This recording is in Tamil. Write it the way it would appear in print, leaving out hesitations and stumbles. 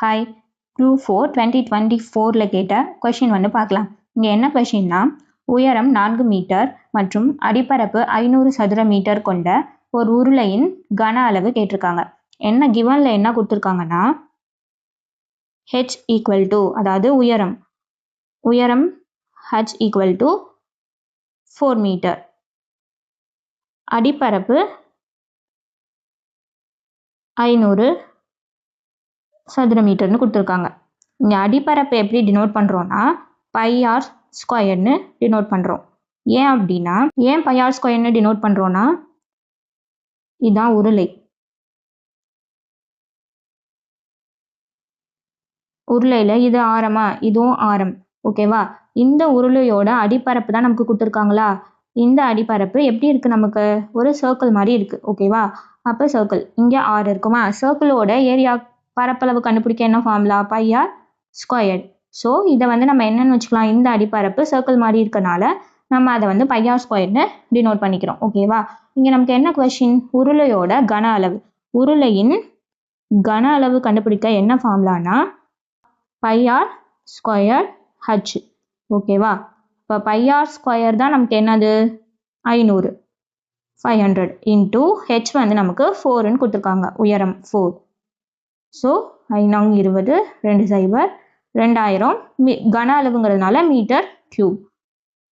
ஹாய் குரூப் 4 2024 கேட்ட கொஷின் வந்து பார்க்கலாம். இங்கே என்ன கொஷின்னா, உயரம் 4 மீட்டர் மற்றும் அடிப்பரப்பு 500 சதுர மீட்டர் கொண்ட ஒரு உருளையின் கன அளவு கேட்டிருக்காங்க. என்ன கிவன்ல என்ன கொடுத்துருக்காங்கன்னா, h ஈக்குவல் டு, அதாவது உயரம் h ஈக்குவல் டு 4 மீட்டர், அடிப்பரப்பு 500 சதுர மீட்டர்னு கொடுத்துருக்காங்க. இங்கே அடிப்பரப்பு எப்படி டினோட் பண்ணுறோன்னா πr ஸ்கொயர்னு டினோட் பண்ணுறோம். ஏன் அப்படின்னா, ஏன் πr ஸ்கொயர்னு டினோட் பண்ணுறோன்னா, இதுதான் உருளையில் இது ஆரமா, இதுவும் ஆரம், ஓகேவா? இந்த உருளையோட அடிப்பரப்பு தான் நமக்கு கொடுத்துருக்காங்களா. இந்த அடிப்பரப்பு எப்படி இருக்குது, நமக்கு ஒரு சர்க்கிள் மாதிரி இருக்குது, ஓகேவா? அப்போ சர்க்கிள் இங்கே 6 இருக்குமா, சர்க்கிளோட ஏரியா பரப்பளவு கண்டுபிடிக்க என்ன ஃபார்முலா, πr ஸ்கொயர்ட். ஸோ இதை வந்து நம்ம என்னென்னு வச்சுக்கலாம், இந்த அடிப்பரப்பு சர்க்கிள் மாதிரி இருக்கனால நம்ம அதை வந்து πr ஸ்கொயர்னு டினோட் பண்ணிக்கிறோம், ஓகேவா? இங்கே நமக்கு என்ன கொஷின், உருளையோட கன அளவு, உருளையின் கன அளவு கண்டுபிடிக்க என்ன ஃபார்முலானா πr ஸ்கொயர் h, ஓகேவா? இப்போ πr ஸ்கொயர் தான் நமக்கு என்னது 500 இன்டூ h வந்து நமக்கு 4ன்னு கொடுத்துருக்காங்க, உயரம் 4. ஸோ 5 20 2 0 2000 கன அளவுங்கிறதுனால மீட்டர் கியூப்.